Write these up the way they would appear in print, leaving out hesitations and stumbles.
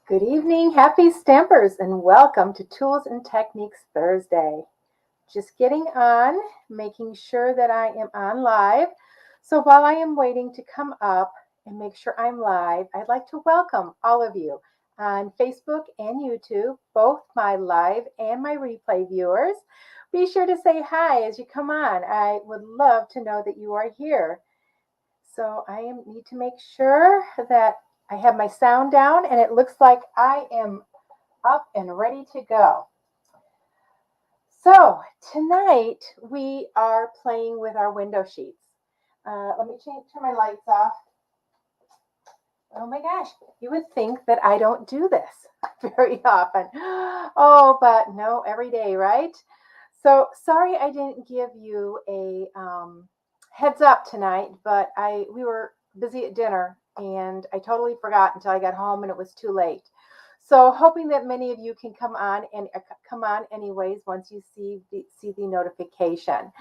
Good evening, happy stampers, and welcome to Tools and Techniques Thursday. Just getting on, making sure that I am on live. So while I am waiting to come up and make sure I'm live, I'd like to welcome all of you on Facebook and YouTube, both my live and my replay viewers. Be sure to say hi as you come on. I would love to know that you are here. So need to make sure that I have my sound down and it looks like I am up and ready to go. So tonight we are playing with our window sheets. Let me turn my lights off. Oh my gosh, you would think that I don't do this very often. Oh, but no, every day, right? So sorry I didn't give you a heads up tonight, but we were busy at dinner and I totally forgot until I got home and it was too late. So hoping that many of you can come on and come on anyways once you see the notification.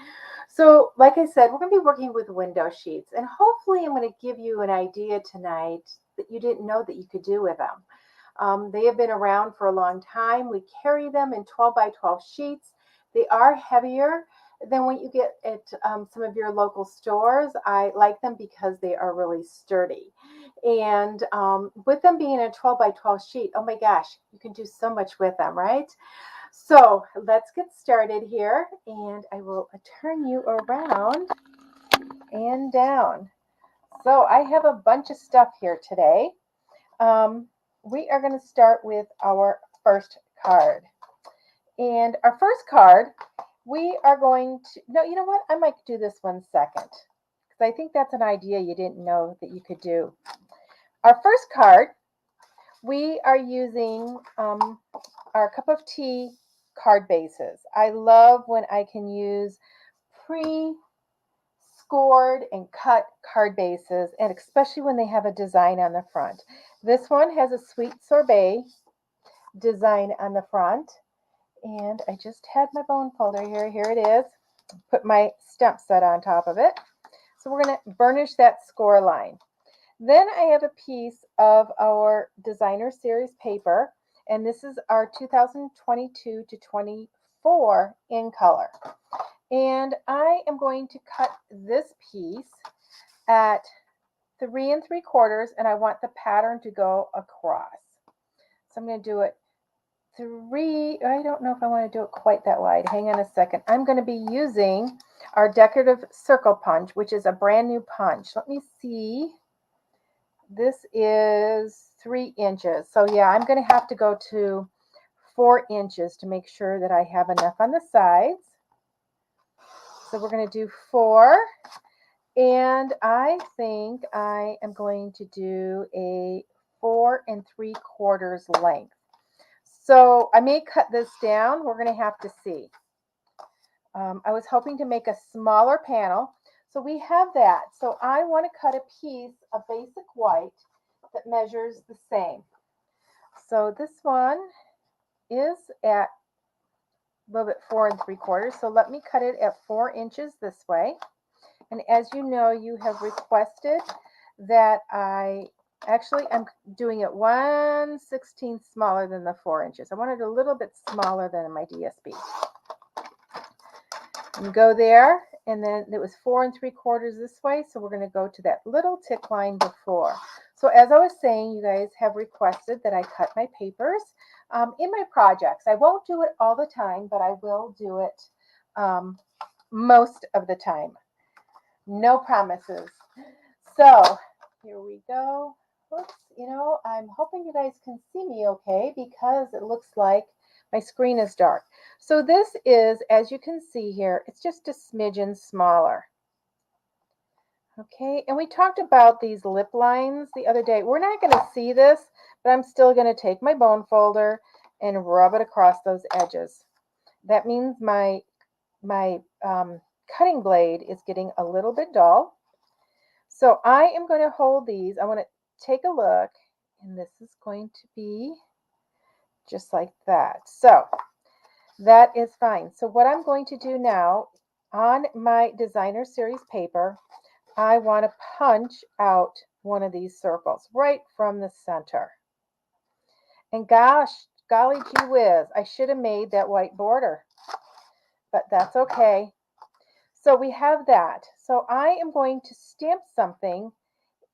So like I said, we're going to be working with window sheets and hopefully I'm going to give you an idea tonight that you didn't know that you could do with them. They have been around for a long time. We carry them in 12 by 12 sheets. They are heavier than what you get at some of your local stores. I like them because they are really sturdy. And with them being a 12 by 12 sheet, oh my gosh, you can do so much with them, right? So let's get started here and I will turn you around and down. So I have a bunch of stuff here today. We are going to start with our first card. And our first card, we are going to, no, you know what? I might do this one second because I think that's an idea you didn't know that you could do. Our first card, we are using our cup of tea card bases. I love when I can use pre-scored and cut card bases, and especially when they have a design on the front. This one has a sweet sorbet design on the front. And I just had my bone folder here. Here it is. Put my stamp set on top of it. So we're going to burnish that score line. Then I have a piece of our designer series paper, and this is our 2022 to 24 in color. And I am going to cut this piece at 3 3/4, and I want the pattern to go across. So I'm going to do it I don't know if I want to do it quite that wide. Hang on a second. I'm going to be using our decorative circle punch, which is a brand new punch. Let me see. This is 3 inches. So yeah, I'm going to have to go to 4 inches to make sure that I have enough on the sides. So we're going to do 4. And I think I am going to do a 4 3/4 length. So I may cut this down. We're going to have to see. I was hoping to make a smaller panel. So we have that. So I want to cut a piece of basic white that measures the same. So this one is at a little bit 4 3/4. So let me cut it at 4 inches this way. And as you know, you have requested that I'm doing it 1/16 smaller than the 4 inches. I want it a little bit smaller than my DSB. And go there, and then it was 4 3/4 this way, so we're going to go to that little tick line before. So as I was saying, you guys have requested that I cut my papers in my projects. I won't do it all the time, but I will do it most of the time. No promises. So here we go. Oops, I'm hoping you guys can see me okay because it looks like my screen is dark. So this is, as you can see here, it's just a smidgen smaller. Okay, and we talked about these lip lines the other day. We're not going to see this, but I'm still going to take my bone folder and rub it across those edges. That means my cutting blade is getting a little bit dull. So I am going to hold these. I want to take a look, and this is going to be just like that. So that is fine. So what I'm going to do now on my designer series paper, I want to punch out one of these circles right from the center. And gosh, golly gee whiz, I should have made that white border, but that's okay. So we have that. So I am going to stamp something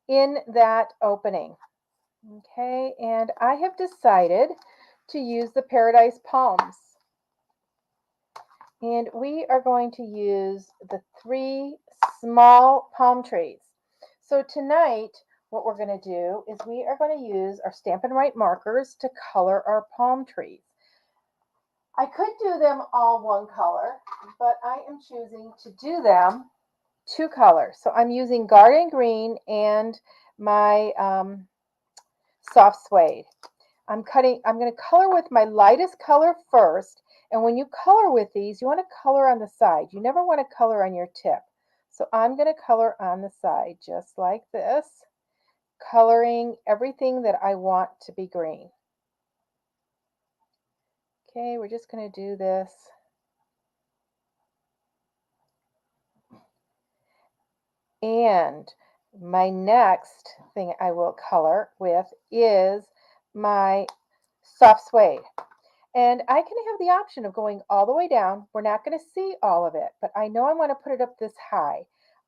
in that opening. Okay, and I have decided to use the Paradise Palms. And we are going to use the 3 small palm trees. So tonight, what we're going to do is we are going to use our Stampin' Write markers to color our palm trees. I could do them all one color, but I am choosing to do them 2 colors. So I'm using Garden Green and my soft suede. I'm going to color with my lightest color first. And when you color with these, you want to color on the side. You never want to color on your tip. So I'm going to color on the side just like this, coloring everything that I want to be green. Okay, we're just going to do this. And my next thing I will color with is my soft suede. And I can have the option of going all the way down. We're not going to see all of it, but I know I want to put it up this high.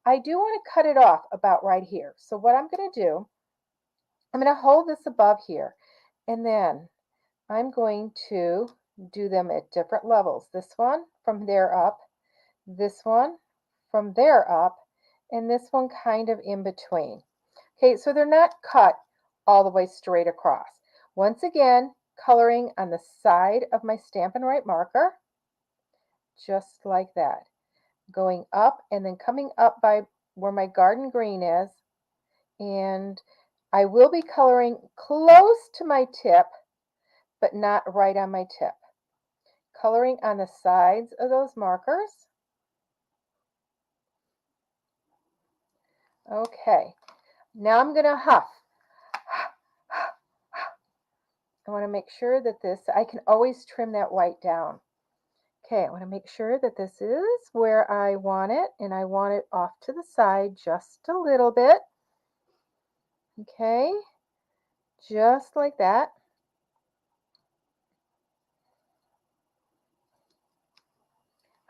I do want to cut it off about right here. So what I'm going to do, I'm going to hold this above here, and then I'm going to do them at different levels. This one from there up, this one from there up, and this one kind of in between. Okay, so they're not cut all the way straight across. Once again, coloring on the side of my Stampin' Write marker, just like that. Going up and then coming up by where my garden green is, and I will be coloring close to my tip, but not right on my tip. Coloring on the sides of those markers. Okay, now I'm going to huff. I want to make sure that this, I can always trim that white down. Okay, I want to make sure that this is where I want it, and I want it off to the side just a little bit. Okay, just like that.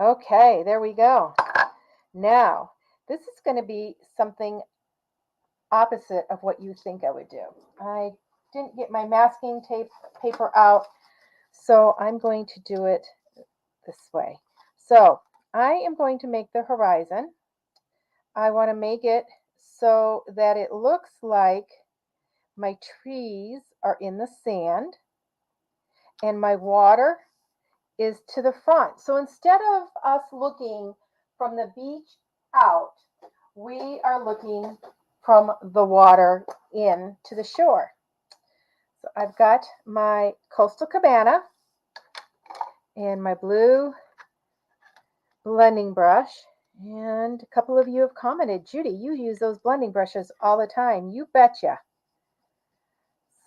Okay, there we go. Now, this is going to be something opposite of what you think I would do. I didn't get my masking tape paper out, so I'm going to do it this way. So I am going to make the horizon. I want to make it so that it looks like my trees are in the sand and my water is to the front. So instead of us looking from the beach out, we are looking from the water in to the shore. So I've got my Coastal Cabana and my blue blending brush. And a couple of you have commented, Judy, you use those blending brushes all the time. You betcha.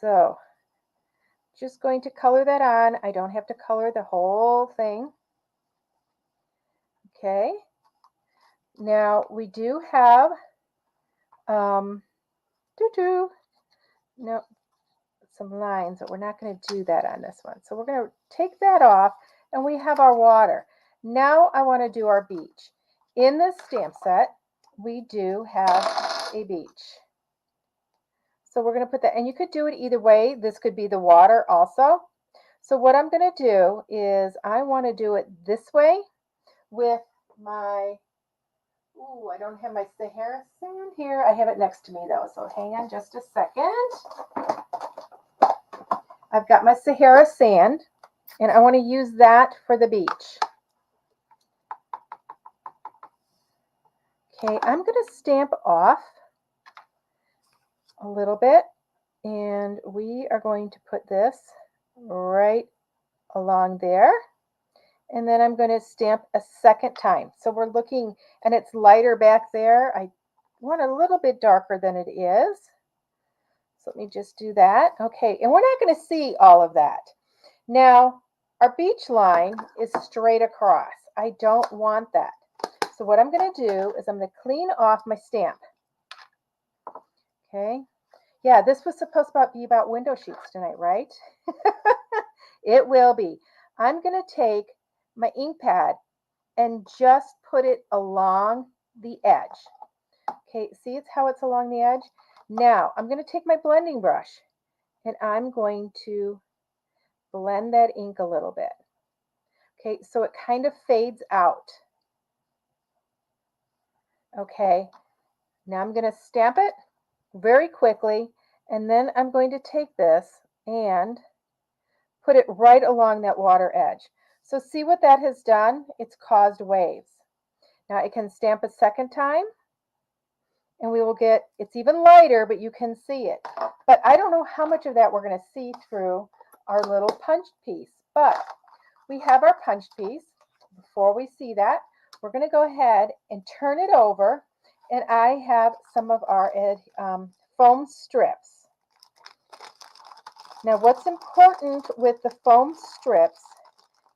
So just going to color that on. I don't have to color the whole thing. Okay. Now we do have no, some lines, but we're not going to do that on this one. So we're going to take that off, and we have our water. Now I want to do our beach. In this stamp set, we do have a beach. So we're going to put that, and you could do it either way. This could be the water also. So what I'm going to do is I want to do it this way with my, ooh, I don't have my Sahara sand here. I have it next to me though, so hang on just a second. I've got my Sahara sand, and I want to use that for the beach. Okay, I'm going to stamp off a little bit, and we are going to put this right along there. And then I'm going to stamp a second time. So we're looking, and it's lighter back there. I want a little bit darker than it is. So let me just do that. Okay, and we're not going to see all of that. Now, our beach line is straight across. I don't want that. So what I'm going to do is I'm going to clean off my stamp. Okay. Yeah, this was supposed to be about window sheets tonight, right? It will be. I'm going to take my ink pad and just put it along the edge. Okay, see how it's along the edge? Now, I'm going to take my blending brush and I'm going to blend that ink a little bit. Okay, so it kind of fades out. Okay, now I'm going to stamp it very quickly, and then I'm going to take this and put it right along that water edge. So see what that has done? It's caused waves. Now I can stamp a second time, and we will get, it's even lighter, but you can see it. But I don't know how much of that we're going to see through our little punch piece. But we have our punch piece. Before we see that, we're going to go ahead and turn it over, and I have some of our foam strips. Now what's important with the foam strips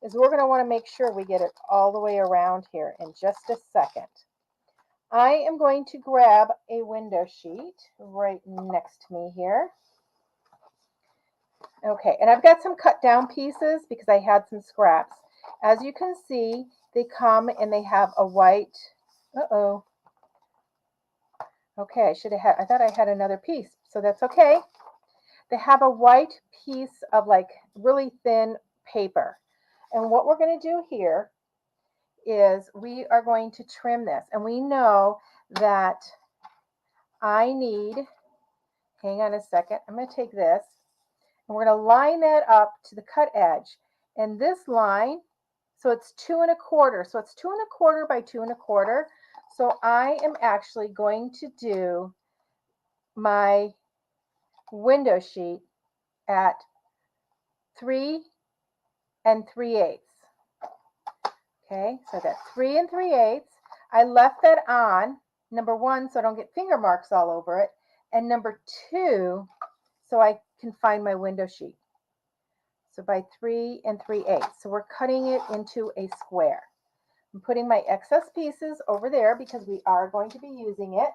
is we're going to want to make sure we get it all the way around here in just a second. I am going to grab a window sheet right next to me here. Okay, and I've got some cut down pieces because I had some scraps. As you can see, they come and they have a white, okay, I thought I had another piece, so that's okay. They have a white piece of like really thin paper. And what we're going to do here is we are going to trim this. And we know that I need, hang on a second, I'm going to take this and we're going to line that up to the cut edge. And this line, so it's 2 1/4. So it's 2 1/4 by 2 1/4. So I am actually going to do my window sheet at 3 3/8. Okay, so that's 3 3/8. I left that on, number one, so I don't get finger marks all over it, and number two, so I can find my window sheet. So by 3 3/8. So we're cutting it into a square. I'm putting my excess pieces over there because we are going to be using it.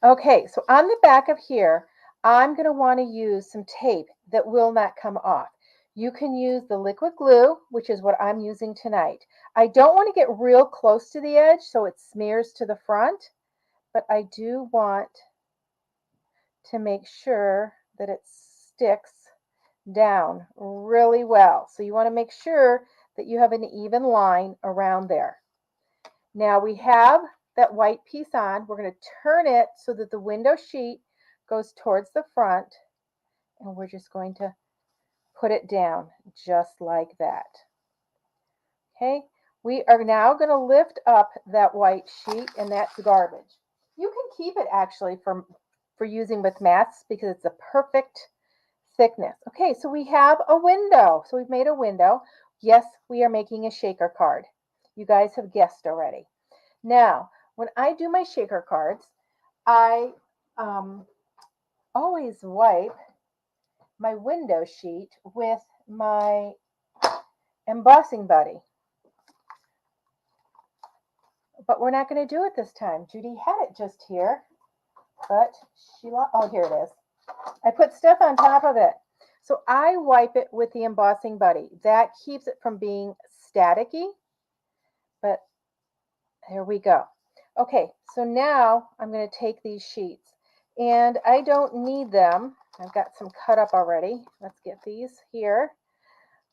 Okay, so on the back of here, I'm going to want to use some tape that will not come off. You can use the liquid glue, which is what I'm using tonight. I don't want to get real close to the edge so it smears to the front, but I do want to make sure that it sticks down really well. So you want to make sure that you have an even line around there. Now we have that white piece on. We're going to turn it so that the window sheet goes towards the front, and we're just going to put it down just like that. Okay, we are now going to lift up that white sheet, and that's garbage. You can keep it actually for using with mats because it's a perfect thickness. Okay, so we have a window. So we've made a window. Yes, we are making a shaker card. You guys have guessed already. Now, when I do my shaker cards, I always wipe my window sheet with my embossing buddy. But we're not going to do it this time. Judy had it just here, but oh, here it is. I put stuff on top of it. So I wipe it with the embossing buddy. That keeps it from being staticky, but there we go. Okay, so now I'm going to take these sheets, and I don't need them. I've got some cut up already. Let's get these here.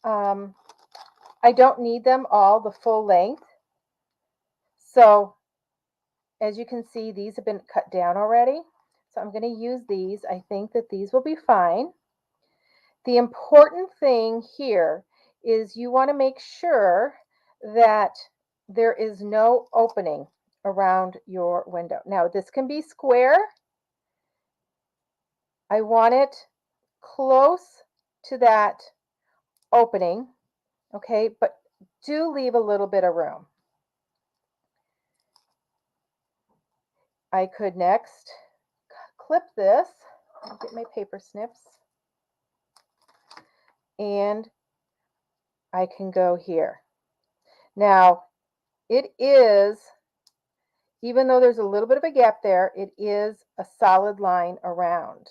I don't need them all the full length. So as you can see, these have been cut down already. So I'm going to use these. I think that these will be fine. The important thing here is you want to make sure that there is no opening around your window. Now this can be square. I want it close to that opening, okay, but do leave a little bit of room. I could next clip this. I'll get my paper snips, and I can go here. Now it is Even though there's a little bit of a gap there, it is a solid line around.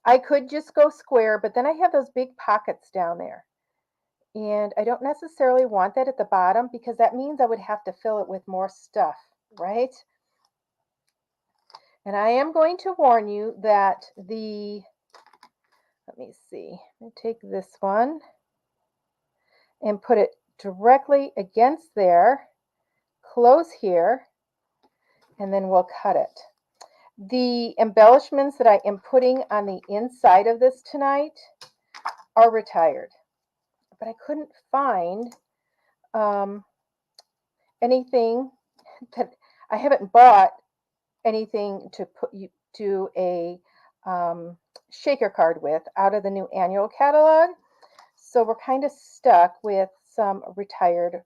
I could just go square, but then I have those big pockets down there. And I don't necessarily want that at the bottom because that means I would have to fill it with more stuff, right? And I am going to warn you that let me see, I'm going to take this one and put it directly against there, close here, and then we'll cut it. The embellishments that I am putting on the inside of this tonight are retired, but I couldn't find anything that I haven't bought anything to put you to a shaker card with out of the new annual catalog. So we're kind of stuck with some retired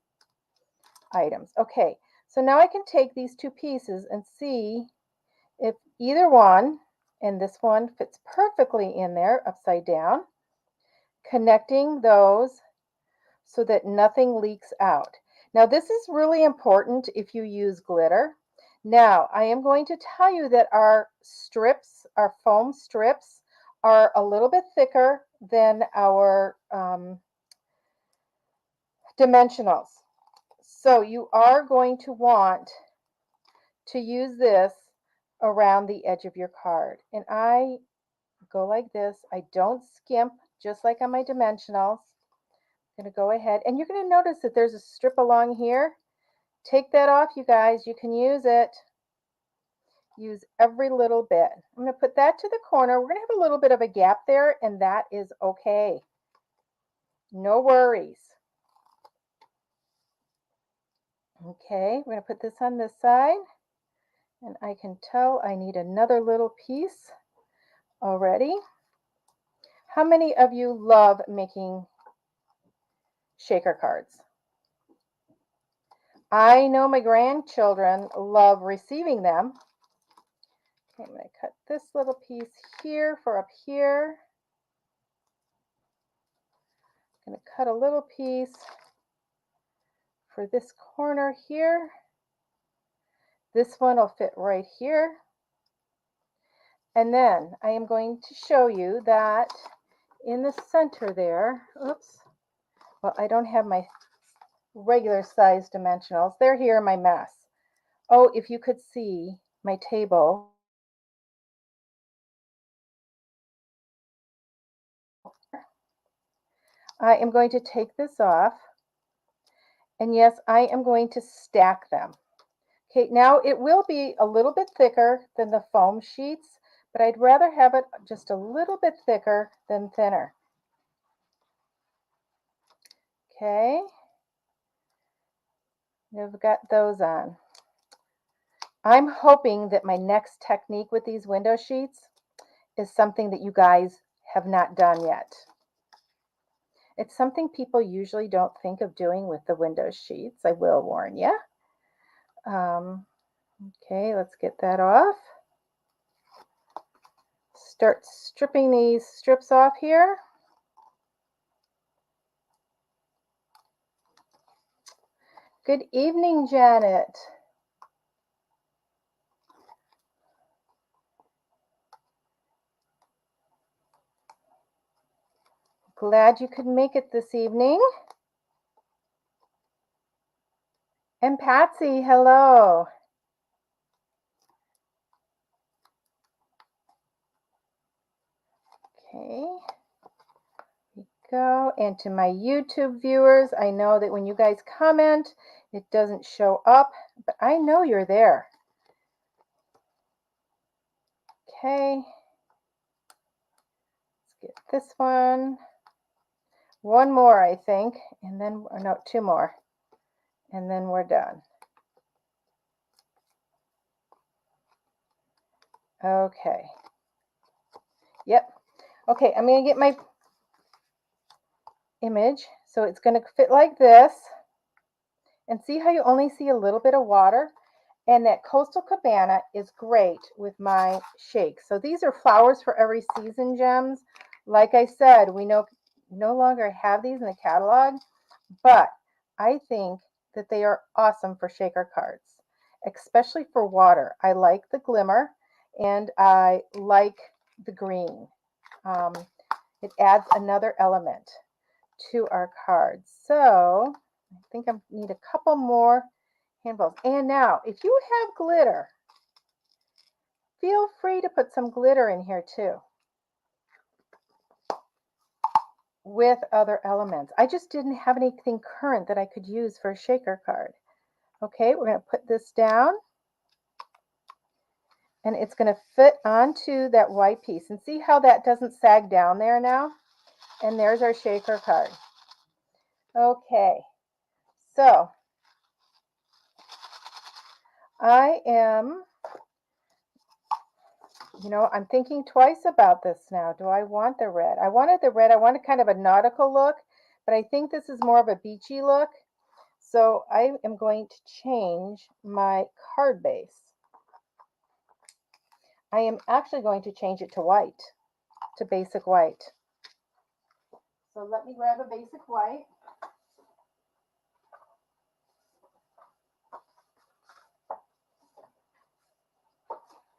items. Okay, so now I can take these two pieces and see if either one, and this one fits perfectly in there upside down, connecting those so that nothing leaks out. Now this is really important if you use glitter. Now I am going to tell you that our strips, our foam strips, are a little bit thicker than our dimensionals. So you are going to want to use this around the edge of your card. And I go like this. I don't skimp, just like on my dimensionals. I'm going to go ahead, and you're going to notice that there's a strip along here. Take that off, you guys. You can use it. Use every little bit. I'm going to put that to the corner. We're going to have a little bit of a gap there, and that is okay. No worries. Okay, we're going to put this on this side, and I can tell I need another little piece already. How many of you love making shaker cards? I know my grandchildren love receiving them. Okay, I'm going to cut this little piece here for up here. I'm going to cut a little piece for this corner here. This one will fit right here. And then I am going to show you that in the center there, oops, well, I don't have my regular size dimensionals. They're here in my mess. Oh, if you could see my table. I am going to take this off. And yes, I am going to stack them. Okay, now it will be a little bit thicker than the foam sheets, but I'd rather have it just a little bit thicker than thinner. Okay, I've got those on. I'm hoping that my next technique with these window sheets is something that you guys have not done yet. It's something people usually don't think of doing with the window sheets, I will warn you. Okay, let's get that off. Start stripping these strips off here. Good evening, Janet. Glad you could make it this evening. And Patsy, hello. Okay, here we go. And to my YouTube viewers, I know that when you guys comment, it doesn't show up, but I know you're there. Okay, let's get this one. One more, I think, and then, no, two more, and then we're done. Okay. Yep. Okay, I'm going to get my image. So it's going to fit like this. And see how you only see a little bit of water? And that Coastal Cabana is great with my shakes. So these are flowers for every season gems. Like I said, we no longer have these in the catalog, but I think that they are awesome for shaker cards. especially for water. I like the glimmer and I like the green. Um, it adds another element to our cards. So I think I need a couple more handfuls. And now, if you have glitter, feel free to put some glitter in here too with other elements. I just didn't have anything current that I could use for a shaker card. Okay, we're going to put this down and it's going to fit onto that white piece. And see how that doesn't sag down there now? And there's our shaker card. Okay, so I am, I'm thinking twice about this now. Do I want the red? I wanted the red. I wanted kind of a nautical look, but I think this is more of a beachy look. So I am going to change my card base. I am actually going to change it to white, to basic white. So let me grab a basic white.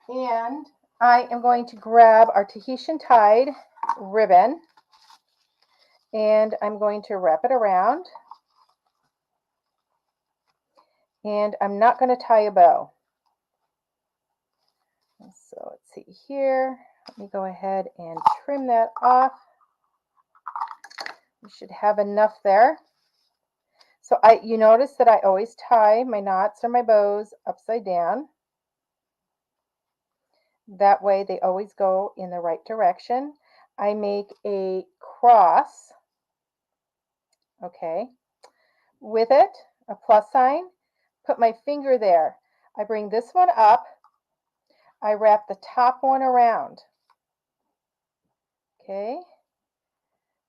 And I am going to grab our Tahitian Tide ribbon and I'm going to wrap it around. And I'm not going to tie a bow. So let's see here. Let me go ahead and trim that off. We should have enough there. So you notice that I always tie my knots or my bows upside down. That way they always go in the right direction. I make a cross, okay, with it, a plus sign, put my finger there. I bring this one up, I wrap the top one around, okay.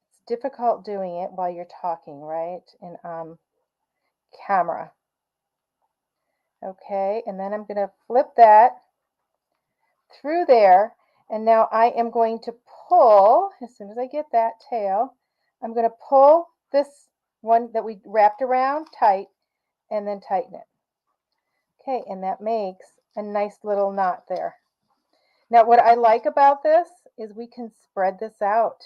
It's difficult doing it while you're talking, right, in camera. Okay, and then I'm going to flip that through there, and now I am going to pull, as soon as I get that tail, I'm going to pull this one that we wrapped around tight and then tighten it. Okay, and that makes a nice little knot there. Now what I like about this is we can spread this out.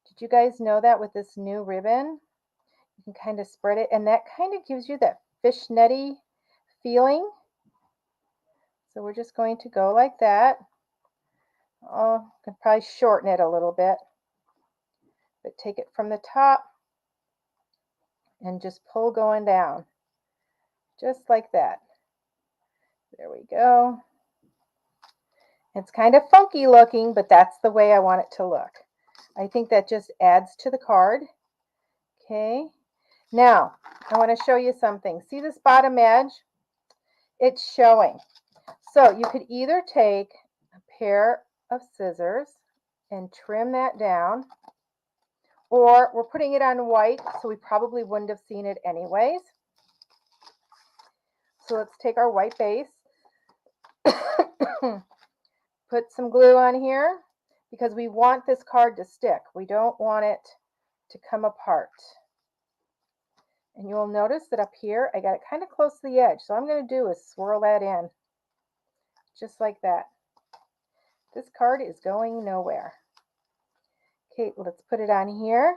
Did you guys know that with this new ribbon? You can kind of spread it, and that kind of gives you that fishnetty feeling. So we're just going to go like that. Oh, I could probably shorten it a little bit, but take it from the top and just pull going down, just like that. There we go. It's kind of funky looking, but that's the way I want it to look. I think that just adds to the card. Okay, now I want to show you something. See this bottom edge? It's showing. So you could either take a pair of scissors and trim that down, or we're putting it on white, so we probably wouldn't have seen it anyways. So let's take our white base, put some glue on here, because we want this card to stick. We don't want it to come apart. And you'll notice that up here, I got it kind of close to the edge. So all I'm going to do is swirl that in, just like that. This card is going nowhere. Okay, let's put it on here.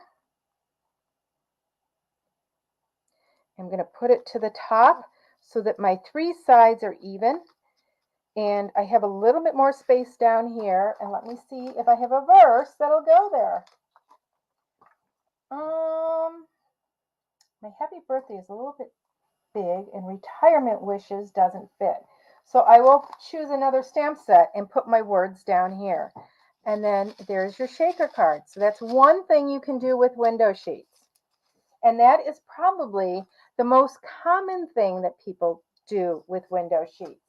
I'm going to put it to the top so that my three sides are even. And I have a little bit more space down here. And let me see if I have a verse that'll go there. My happy birthday is a little bit big and retirement wishes doesn't fit. So I will choose another stamp set and put my words down here. And then there's your shaker card. So that's one thing you can do with window sheets. And that is probably the most common thing that people do with window sheets.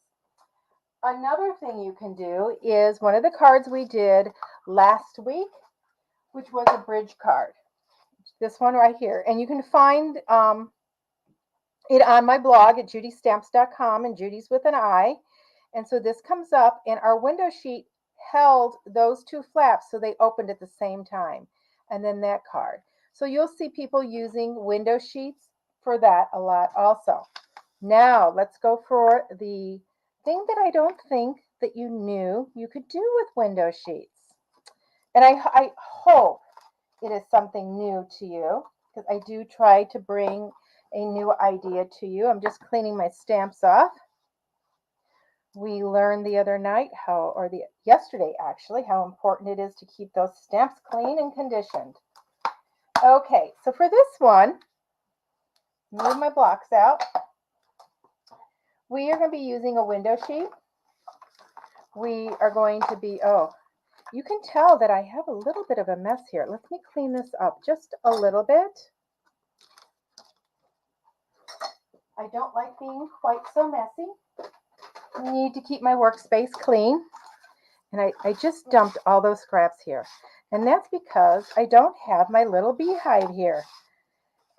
Another thing you can do is one of the cards we did last week, which was a bridge card. This one right here. And you can find it on my blog at judystamps.com, and Judy's with an I. And so this comes up, and our window sheet held those two flaps, so they opened at the same time. And then that card. So you'll see people using window sheets for that a lot also. Now let's go for the thing that I don't think that you knew you could do with window sheets. And I hope it is something new to you, because I do try to bring a new idea to you. I'm just cleaning my stamps off. We learned the other night yesterday actually, how important it is to keep those stamps clean and conditioned. Okay, so for this one, move my blocks out. We are going to be using a window sheet. We are going to be, you can tell that I have a little bit of a mess here. Let me clean this up just a little bit. I don't like being quite so messy. I need to keep my workspace clean. And I just dumped all those scraps here. And that's because I don't have my little beehive here.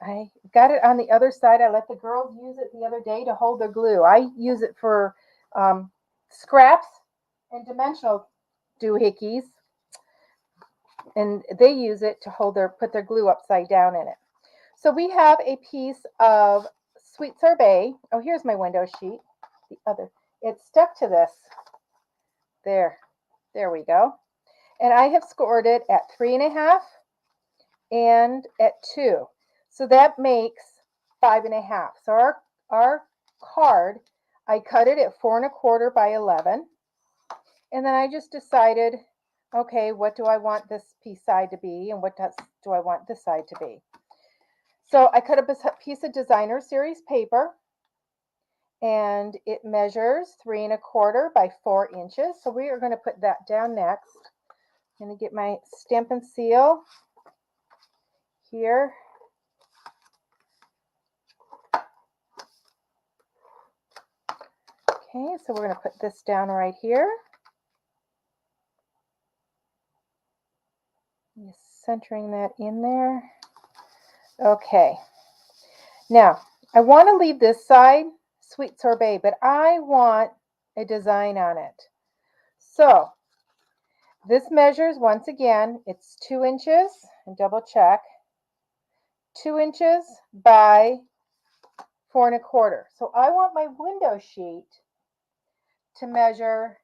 I got it on the other side. I let the girls use it the other day to hold their glue. I use it for scraps and dimensional doohickeys. And they use it to put their glue upside down in it. So we have a piece of sweet sorbet. Oh, here's my window sheet. It's stuck to this. There we go. And I have scored it at 3.5 and at 2. So that makes 5.5. So our card, I cut it at 4.25 by 11. And then I just decided, okay, what do I want this piece side to be, and what do I want this side to be? So I cut up a piece of designer series paper, and it measures 3.25 by 4 inches. So we are going to put that down next. I'm going to get my stamp and seal here. Okay, so we're going to put this down right here. Just centering that in there. Okay. Now, I want to leave this side sweet sorbet, but I want a design on it. So this measures, once again, it's 2 inches, and double check, 2 inches by 4.25. So I want my window sheet to measure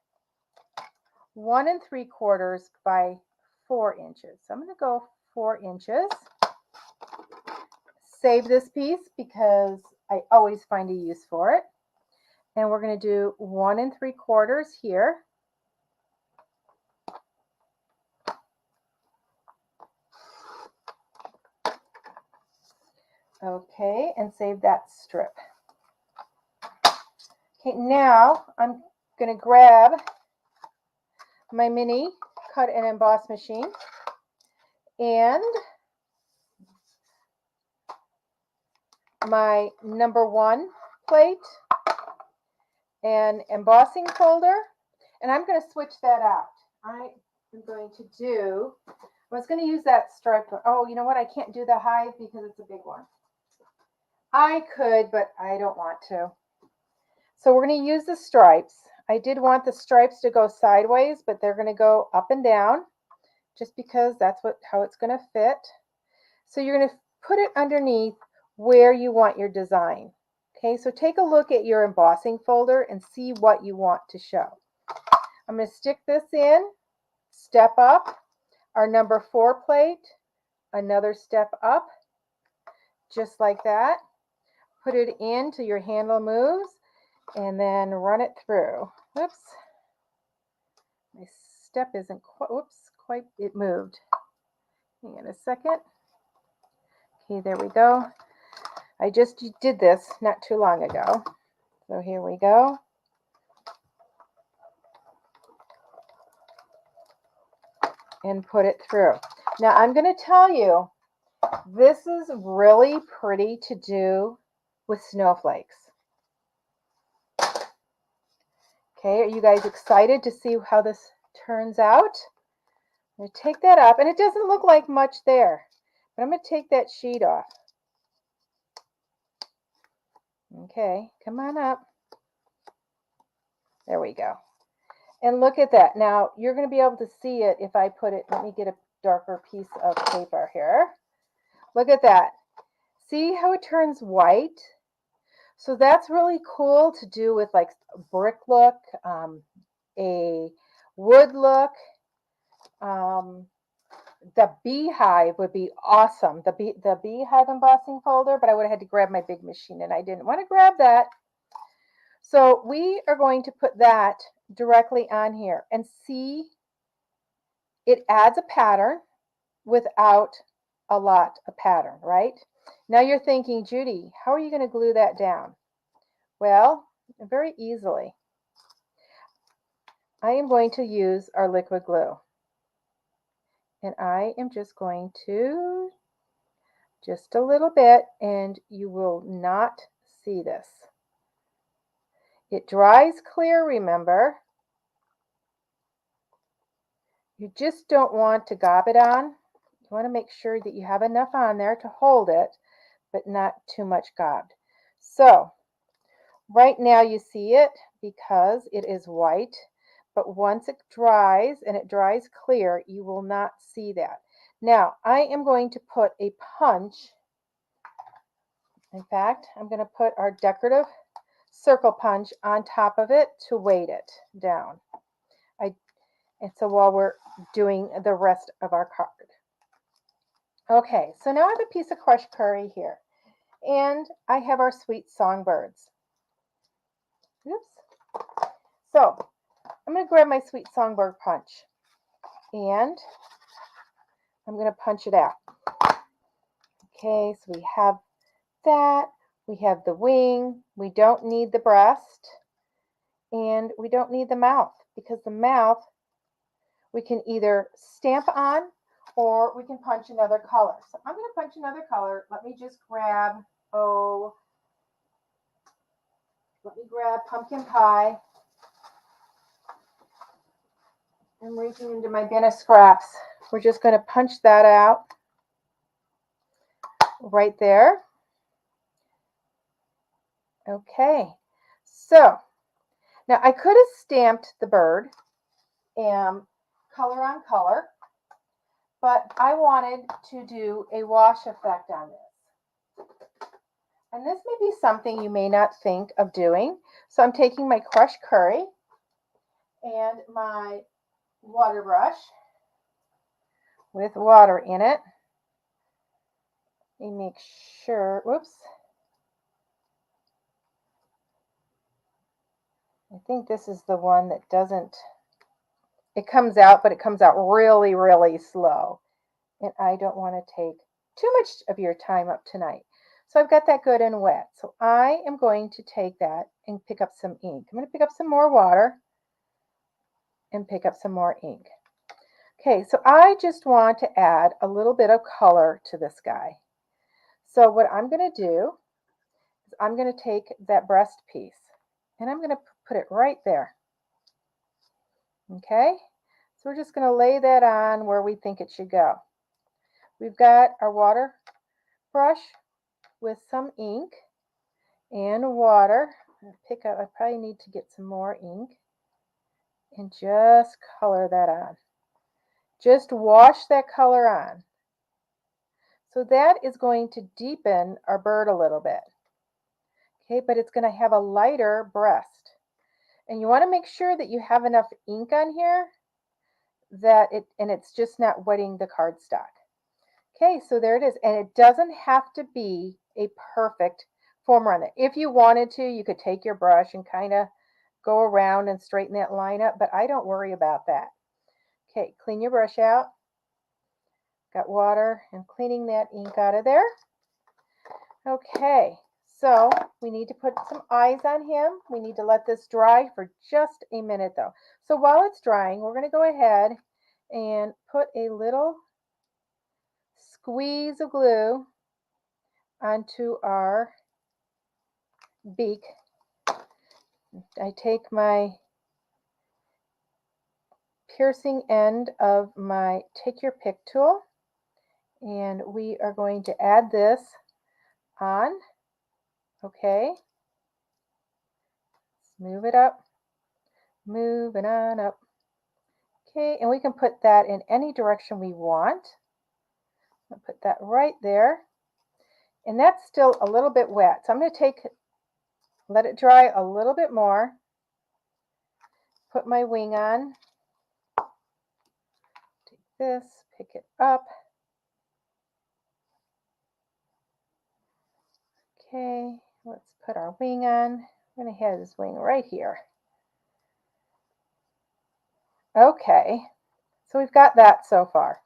1.75 by 4 inches. So I'm going to go 4 inches. Save this piece because I always find a use for it. And we're going to do 1.75 here. Okay, and save that strip. Okay, now I'm going to grab my mini cut and emboss machine and my number 1 plate and embossing folder, and I'm going to switch that out. I am going to do, I was going to use that striped one. Oh, you know what? I can't do the hive because it's a big one. I could, but I don't want to. So we're going to use the stripes. I did want the stripes to go sideways, but they're going to go up and down just because that's how it's going to fit. So you're going to put it underneath where you want your design. Okay, so take a look at your embossing folder and see what you want to show. I'm going to stick this in, step up, our number 4 plate, another step up, just like that. Put it in till your handle moves, and then run it through. Whoops. My step isn't quite, it moved. Hang on a second. Okay, there we go. I just did this not too long ago. So here we go. And put it through. Now I'm going to tell you, this is really pretty to do with snowflakes. Okay, are you guys excited to see how this turns out? I'm going to take that up, and it doesn't look like much there, but I'm going to take that sheet off. Okay, come on up. There we go. And look at that. Now, you're going to be able to see it if I put it, let me get a darker piece of paper here. Look at that. See how it turns white? So that's really cool to do with like a brick look, a wood look. Um, the beehive would be awesome. The beehive embossing folder, but I would have had to grab my big machine and I didn't want to grab that. So we are going to put that directly on here and see it adds a pattern without a lot of pattern, right? Now you're thinking, Judy, how are you going to glue that down? Well, very easily. I am going to use our liquid glue. And I am just going to, just a little bit, and you will not see this. It dries clear, remember. You just don't want to gob it on. You want to make sure that you have enough on there to hold it, but not too much gobbed. So right now you see it because it is white, but once it dries and it dries clear, you will not see that. Now I am going to put a punch. In fact, I'm going to put our decorative circle punch on top of it to weight it down. And so while we're doing the rest of our card. Okay, so now I have a piece of crushed curry here. And I have our sweet songbirds. Oops. So I'm going to grab my sweet songbird punch. And I'm going to punch it out. Okay, so we have that. We have the wing. We don't need the breast. And we don't need the mouth, because the mouth we can either stamp on or we can punch another color. So I'm going to punch another color. Let me just grab, pumpkin pie. I'm reaching into my bin of scraps. We're just going to punch that out right there. Okay, so now I could have stamped the bird color on color, but I wanted to do a wash effect on this. And this may be something you may not think of doing. So I'm taking my crushed curry and my water brush with water in it. And make sure, whoops. I think this is the one that doesn't, it comes out, but it comes out really, really slow. And I don't want to take too much of your time up tonight. So I've got that good and wet. So I am going to take that and pick up some ink. I'm going to pick up some more water and pick up some more ink. Okay, so I just want to add a little bit of color to this guy. So what I'm going to do is I'm going to take that breast piece and I'm going to put it right there. Okay, so we're just going to lay that on where we think it should go. We've got our water brush with some ink and water. I probably need to get some more ink and just color that on. Just wash that color on. So that is going to deepen our bird a little bit. Okay, but it's going to have a lighter breast. And you want to make sure that you have enough ink on here that it's just not wetting the cardstock. Okay, so there it is. And it doesn't have to be a perfect form around it. If you wanted to, you could take your brush and kind of go around and straighten that line up, but I don't worry about that. Okay, clean your brush out. Got water and cleaning that ink out of there. Okay, so we need to put some eyes on him. We need to let this dry for just a minute though. So while it's drying, we're going to go ahead and put a little squeeze of glue onto our beak. I take my piercing end of my take your pick tool and we are going to add this on. Okay, let's move it up, move it on up. Okay, and we can put that in any direction we want. I'll put that right there. And that's still a little bit wet. So I'm going to take Let it dry a little bit more. Put my wing on. Take this, pick it up. Okay, let's put our wing on. I'm going to have this wing right here. Okay, so we've got that so far.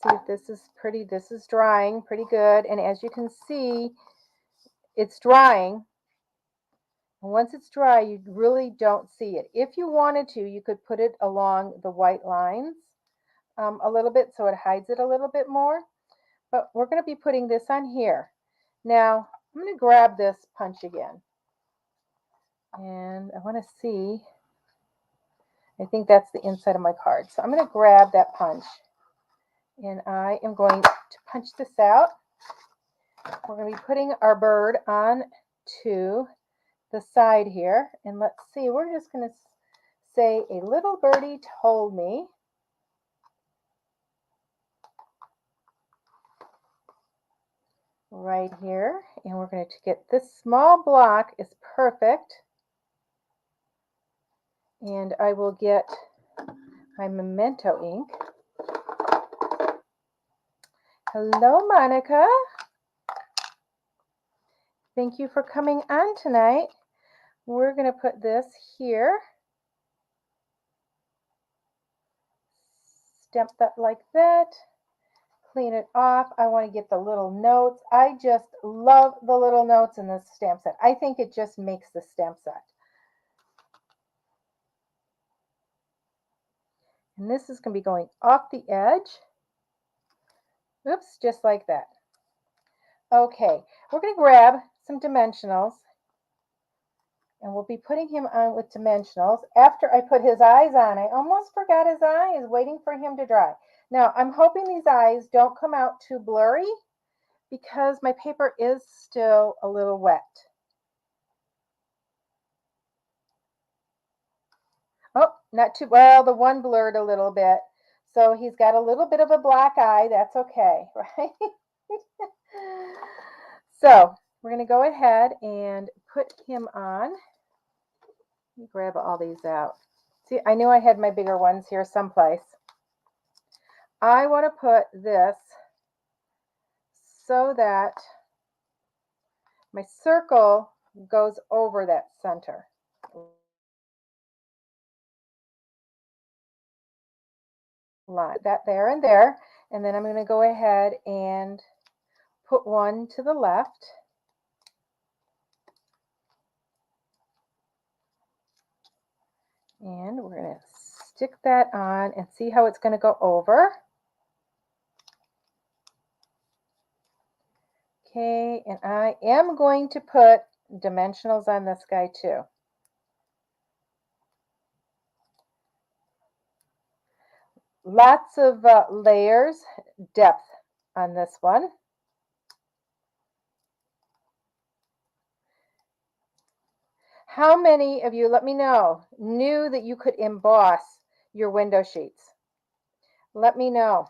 See if this is pretty. This is drying pretty good. And as you can see, it's drying. And once it's dry, you really don't see it. If you wanted to, you could put it along the white lines a little bit so it hides it a little bit more. But we're going to be putting this on here. Now, I'm going to grab this punch again. And I want to see. I think that's the inside of my card. So I'm going to grab that punch. And I am going to punch this out. We're going to be putting our bird on to the side here. And let's see, we're just going to say, a little birdie told me. Right here. And we're going to get this small block is perfect. And I will get my Memento ink. Hello, Monica. Thank you for coming on tonight. We're going to put this here. Stamp that like that. Clean it off. I want to get the little notes. I just love the little notes in this stamp set. I think it just makes the stamp set. And this is going to be going off the edge. Oops, just like that. Okay, we're going to grab some dimensionals. And we'll be putting him on with dimensionals. After I put his eyes on, I almost forgot his eyes, waiting for him to dry. Now, I'm hoping these eyes don't come out too blurry because my paper is still a little wet. Oh, not too well. The one blurred a little bit. So he's got a little bit of a black eye. That's okay, right? So we're going to go ahead and put him on. Let me grab all these out. See, I knew I had my bigger ones here someplace. I want to put this so that my circle goes over that center. Line that there and there. And then I'm going to go ahead and put one to the left. And we're going to stick that on and see how it's going to go over. Okay, and I am going to put dimensionals on this guy too. Lots of layers, depth on this one. How many of you, let me know, knew that you could emboss your window sheets? Let me know.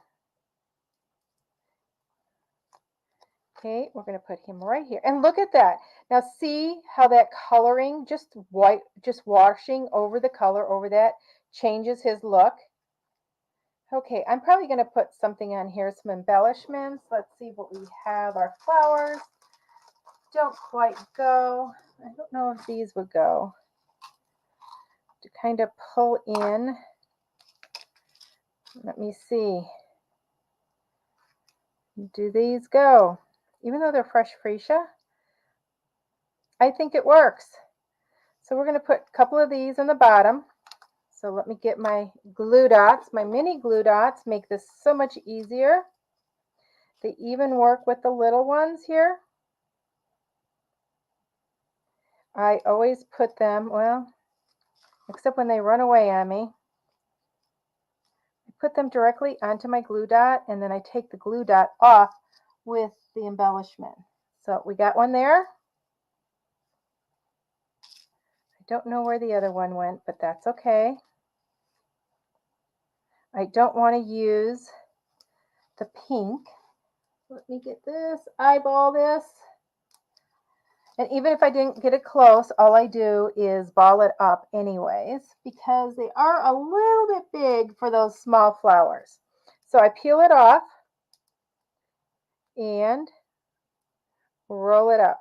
Okay, we're going to put him right here. And look at that. Now see how that coloring, just white, just washing over the color over that, changes his look. Okay, I'm probably going to put something on here, some embellishments. Let's see what we have. Our flowers don't quite go. I don't know if these would go. To kind of pull in. Let me see. Do these go? Even though they're fresh freesia, I think it works. So we're going to put a couple of these on the bottom. So let me get my glue dots. My mini glue dots make this so much easier. They even work with the little ones here. I always put them, well, except when they run away on me. I put them directly onto my glue dot, and then I take the glue dot off with the embellishment. So we got one there. I don't know where the other one went, but that's okay. I don't want to use the pink. Let me get this, eyeball this. And even if I didn't get it close, all I do is ball it up anyways, because they are a little bit big for those small flowers. So I peel it off and roll it up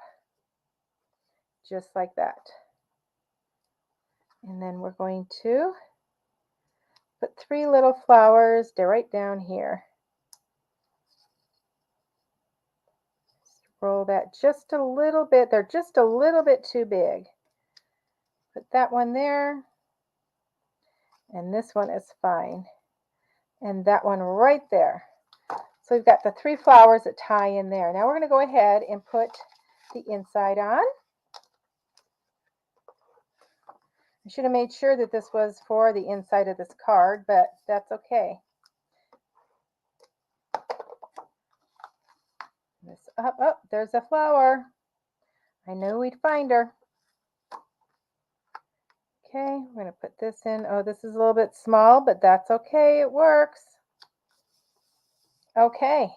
just like that. And then we're going to put 3 little flowers right down here. Roll that just a little bit. They're just a little bit too big. Put that one there. And this one is fine. And that one right there. So we've got the 3 flowers that tie in there. Now we're going to go ahead and put the inside on. I should have made sure that this was for the inside of this card, but that's okay. This up, oh, there's a flower. I knew we'd find her. Okay, we're going to put this in. Oh, this is a little bit small, but that's okay. It works. Okay,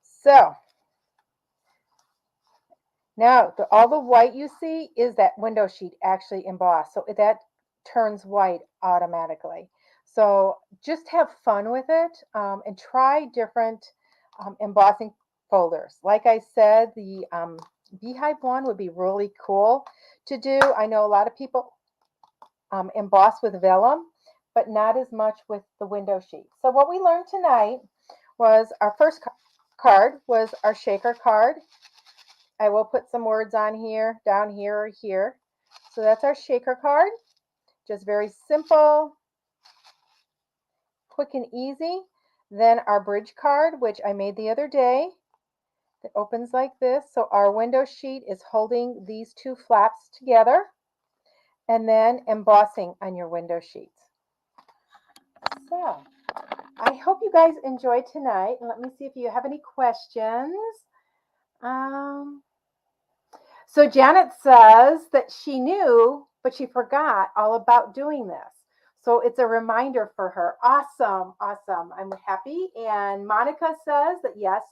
so now all the white you see is that window sheet actually embossed. So that turns white automatically. So just have fun with it and try different embossing folders. Like I said, the beehive one would be really cool to do. I know a lot of people emboss with vellum, but not as much with the window sheet. So what we learned tonight was our first card was our shaker card. I will put some words on here, down here or here. So that's our shaker card. Just very simple, quick and easy. Then our bridge card, which I made the other day. It opens like this. So our window sheet is holding these 2 flaps together. And then embossing on your window sheets. So I hope you guys enjoyed tonight. And let me see if you have any questions. So Janet says that she knew, but she forgot all about doing this. So it's a reminder for her. Awesome, awesome. I'm happy. And Monica says that yes,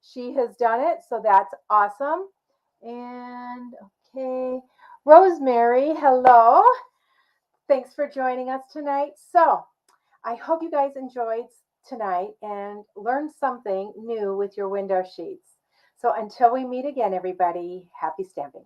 she has done it. So that's awesome. And okay, Rosemary, hello. Thanks for joining us tonight. So I hope you guys enjoyed tonight and learned something new with your window sheets. So until we meet again, everybody, happy stamping.